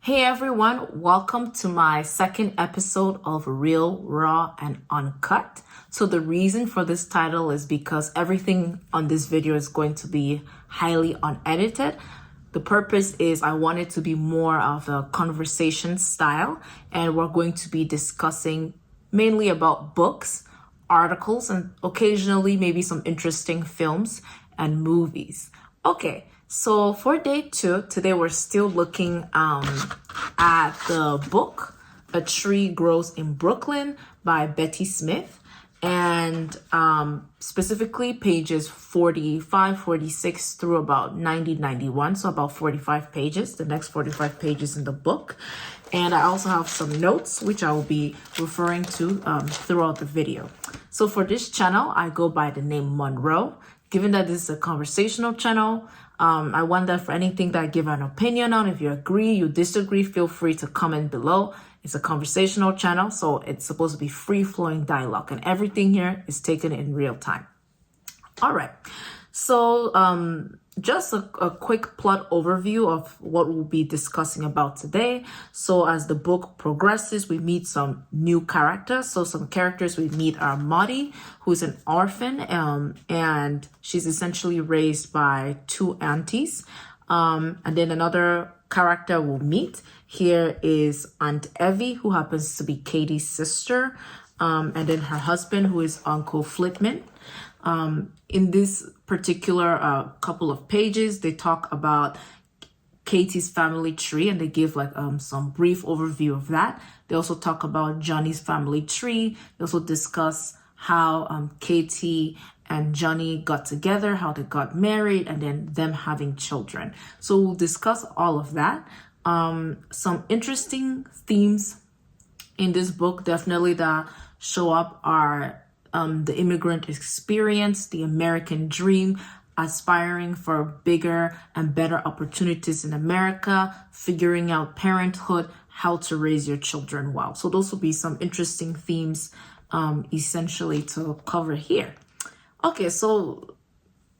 Hey everyone, welcome to my second episode of Real Raw and Uncut. So the reason for this title is because everything on this video is going to be highly unedited. The purpose is I want it to be more of a conversation style, and we're going to be discussing mainly about books, articles, and occasionally maybe some interesting films and movies. Okay, so for day 2, today we're still looking at the book A Tree Grows in Brooklyn by Betty Smith, and specifically pages 45, 46 through about 90, 91, so about 45 pages, the next 45 pages in the book. And I also have some notes which I will be referring to throughout the video. So for this channel, I go by the name Monroe. Given that this is a conversational channel, I want that for anything that I give an opinion on, if you agree, you disagree, feel free to comment below. It's a conversational channel, so it's supposed to be free-flowing dialogue, and everything here is taken in real time. All right, so just a quick plot overview of what we'll be discussing about today. So as the book progresses, we meet some new characters. So some characters we meet are Maudie, who's an orphan, and she's essentially raised by two aunties. And then another character we'll meet here is Aunt Evie, who happens to be Katie's sister, and then her husband, who is Uncle Flitman. In this particular couple of pages, they talk about Katie's family tree, and they give like some brief overview of that. They also talk about Johnny's family tree. They also discuss how Katie and Johnny got together, how they got married, and then them having children. So we'll discuss all of that. Some interesting themes in this book definitely that show up are the immigrant experience, the American dream, aspiring for bigger and better opportunities in America, figuring out parenthood, how to raise your children well. So those will be some interesting themes essentially to cover here. Okay, so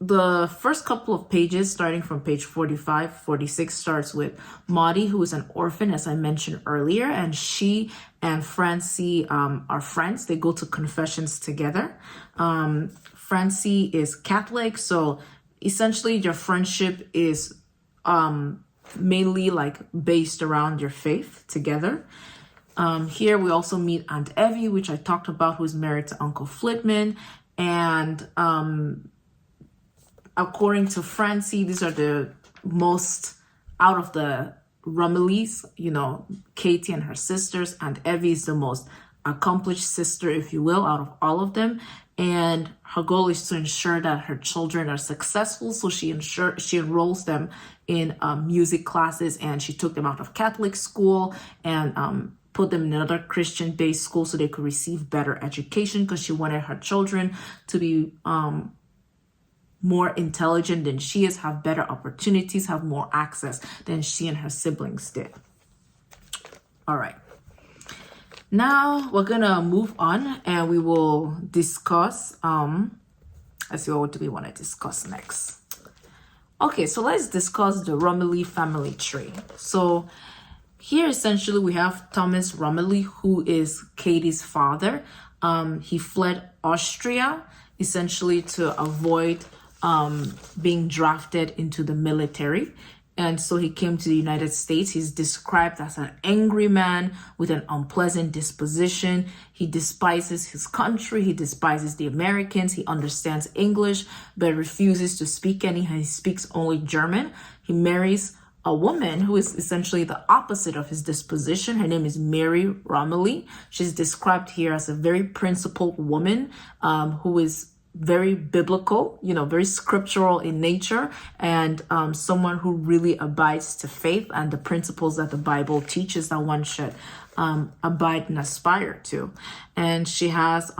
the first couple of pages, starting from page 45, 46, starts with Maudie, who is an orphan, as I mentioned earlier, and she and Francie are friends. They go to confessions together. Francie is Catholic, so essentially your friendship is mainly like based around your faith together. Here we also meet Aunt Evie, which I talked about, who's married to Uncle Flitman, and according to Francie, these are the most out of the Rumleys, Katie and her sisters, and Evie is the most accomplished sister, if you will, out of all of them. And her goal is to ensure that her children are successful. So she enrolls them in music classes, and she took them out of Catholic school and put them in another Christian-based school so they could receive better education, because she wanted her children to be more intelligent than she is, have better opportunities, have more access than she and her siblings did. All right. Now we're gonna move on, and we will discuss, let's see, what do we want to discuss next? Okay, so let's discuss the Rumley family tree. So here essentially we have Thomas Rumley, who is Katie's father. He fled Austria essentially to avoid being drafted into the military. And so he came to the United States. He's described as an angry man with an unpleasant disposition. He despises his country. He despises the Americans. He understands English, but refuses to speak any. He speaks only German. He marries a woman who is essentially the opposite of his disposition. Her name is Mary Romilly. She's described here as a very principled woman who is very biblical, very scriptural in nature, and someone who really abides to faith and the principles that the Bible teaches that one should abide and aspire to. And she has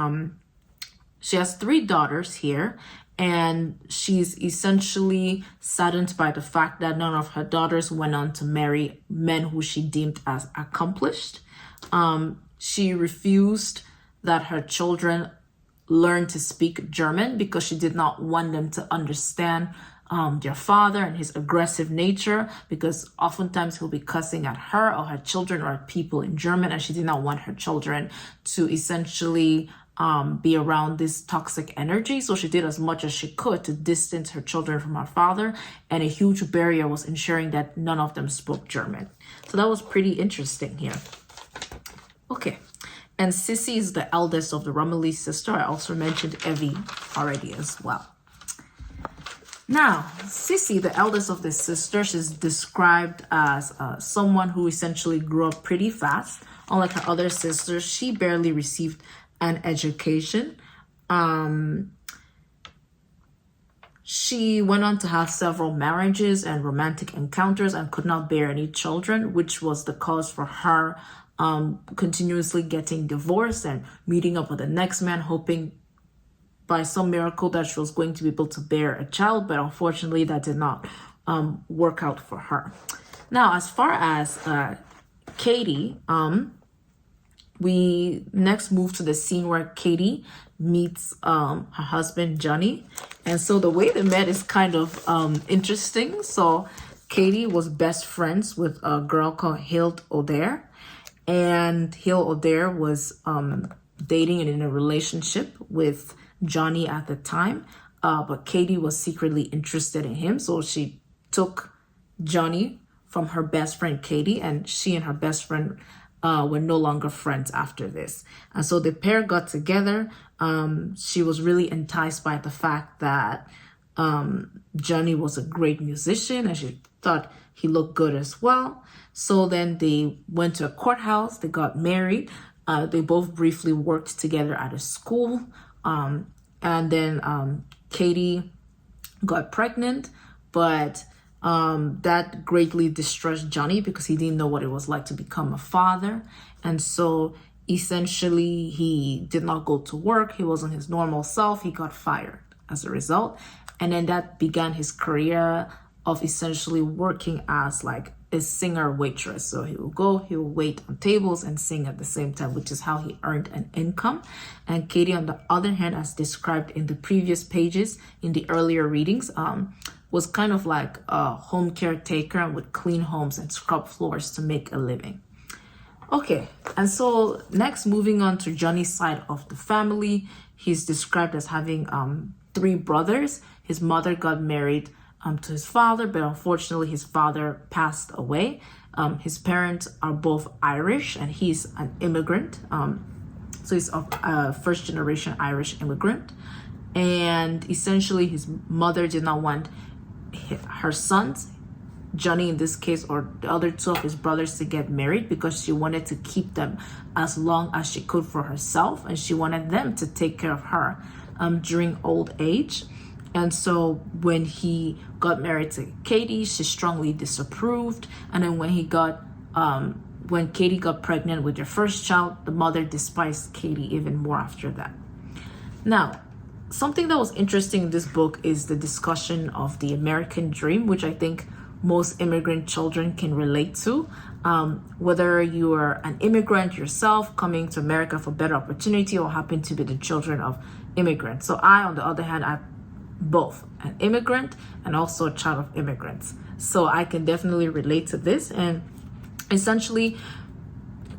3 daughters here, and she's essentially saddened by the fact that none of her daughters went on to marry men who she deemed as accomplished. She refused that her children learn to speak German because she did not want them to understand their father and his aggressive nature, because oftentimes he'll be cussing at her or her children or at people in German, and she did not want her children to essentially be around this toxic energy. So she did as much as she could to distance her children from her father, and a huge barrier was ensuring that none of them spoke German. So that was pretty interesting here. Okay. And Sissy is the eldest of the Romilly sister. I also mentioned Evie already as well. Now, Sissy, the eldest of the sisters, is described as someone who essentially grew up pretty fast. Unlike her other sisters, she barely received an education. She went on to have several marriages and romantic encounters and could not bear any children, which was the cause for her continuously getting divorced and meeting up with the next man, hoping by some miracle that she was going to be able to bear a child, but unfortunately that did not work out for her. Now, as far as Katie, we next move to the scene where Katie meets her husband, Johnny. And so the way they met is kind of interesting. So Katie was best friends with a girl called Hilde O'Dare. And Hilde O'Dare was dating and in a relationship with Johnny at the time. But Katie was secretly interested in him. So she took Johnny from her best friend, Katie, and she and her best friend were no longer friends after this. And so the pair got together. She was really enticed by the fact that Johnny was a great musician, and she thought he looked good as well. So then they went to a courthouse, they got married. They both briefly worked together at a school. And then Katie got pregnant, but that greatly distressed Johnny because he didn't know what it was like to become a father. And so essentially he did not go to work. He wasn't his normal self. He got fired as a result. And then that began his career of essentially working as like a singer waitress. So he will wait on tables and sing at the same time, which is how he earned an income. And Katie, on the other hand, as described in the previous pages in the earlier readings, was kind of like a home caretaker and would clean homes and scrub floors to make a living. Okay, and so next, moving on to Johnny's side of the family, he's described as having 3 brothers. His mother got married to his father, but unfortunately his father passed away. His parents are both Irish, and he's an immigrant. So he's a first-generation Irish immigrant. And essentially his mother did not want her sons, Johnny in this case, or the other 2 of his brothers, to get married because she wanted to keep them as long as she could for herself, and she wanted them to take care of her during old age. And so when he got married to Katie, she strongly disapproved. And then when Katie got pregnant with their first child, the mother despised Katie even more after that. Now, something that was interesting in this book is the discussion of the American dream, which I think most immigrant children can relate to. Whether you are an immigrant yourself coming to America for better opportunity or happen to be the children of immigrants. So I, on the other hand, I'm both an immigrant and also a child of immigrants. So I can definitely relate to this. And essentially,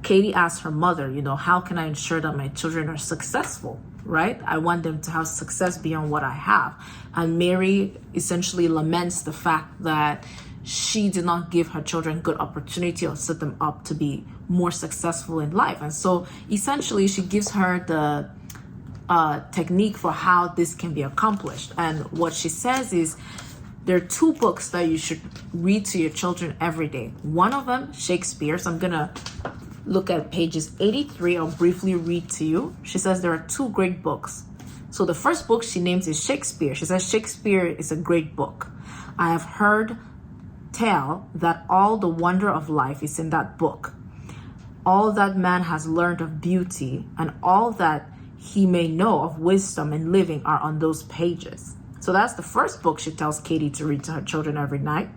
Katie asked her mother, how can I ensure that my children are successful, right? I want them to have success beyond what I have. And Mary essentially laments the fact that she did not give her children good opportunity or set them up to be more successful in life. And so essentially she gives her the technique for how this can be accomplished. And what she says is there are 2 books that you should read to your children every day. One of them, Shakespeare. So I'm going to look at pages 83. I'll briefly read to you. She says there are 2 great books. So the first book she names is Shakespeare. She says Shakespeare is a great book. I have heard tell that all the wonder of life is in that book. All that man has learned of beauty and all that he may know of wisdom and living are on those pages. So that's the first book she tells Katie to read to her children every night.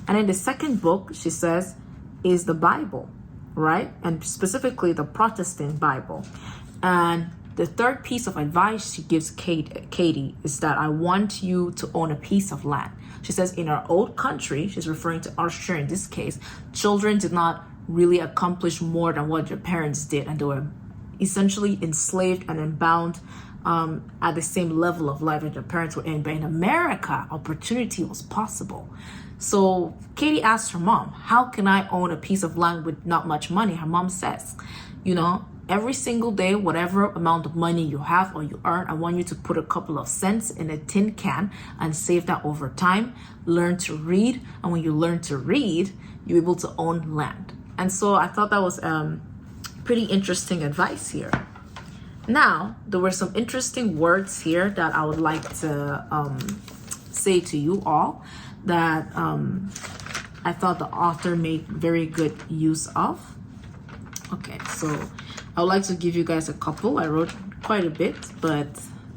And then the second book, she says, is the Bible, right? And specifically the Protestant Bible. And The third piece of advice she gives Katie is that I want you to own a piece of land. She says in our old country, she's referring to Austria in this case, children did not really accomplish more than what their parents did, and they were essentially enslaved and bound at the same level of life that their parents were in. But in America, opportunity was possible. So Katie asked her mom, how can I own a piece of land with not much money? Her mom says, every single day, whatever amount of money you have or you earn, I want you to put a couple of cents in a tin can and save that over time. Learn to read. And when you learn to read, you're able to own land. And so I thought that was pretty interesting advice here. Now, there were some interesting words here that I would like to say to you all that I thought the author made very good use of. Okay, so I would like to give you guys a couple. I wrote quite a bit, but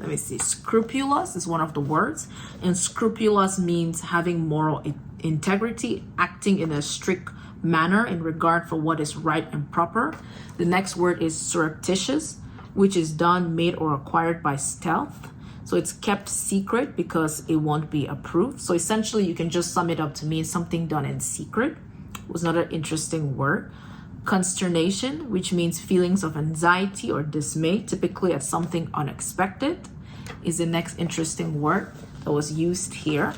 let me see. Scrupulous is one of the words, and scrupulous means having moral integrity, acting in a strict manner in regard for what is right and proper. The next word is surreptitious, which is done, made, or acquired by stealth. So it's kept secret because it won't be approved. So essentially, you can just sum it up to mean something done in secret. Was another interesting word. Consternation, which means feelings of anxiety or dismay, typically at something unexpected, is the next interesting word that was used here.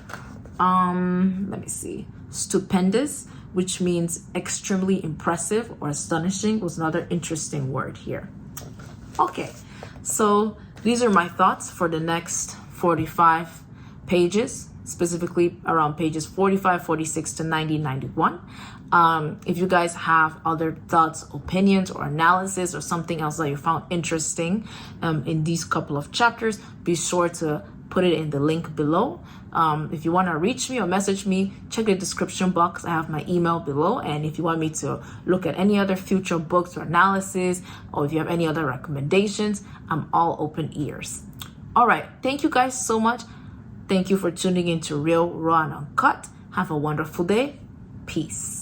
Let me see. Stupendous, which means extremely impressive or astonishing, was another interesting word here. Okay, so these are my thoughts for the next 45 pages, specifically around pages 45, 46 to 90, 91. If you guys have other thoughts, opinions, or analysis, or something else that you found interesting in these couple of chapters, be sure to put it in the link below. If you want to reach me or message me, check the description box. I have my email below. And if you want me to look at any other future books or analysis, or if you have any other recommendations, I'm all open ears. All right. Thank you guys so much. Thank you for tuning in to Real, Raw, and Uncut. Have a wonderful day. Peace.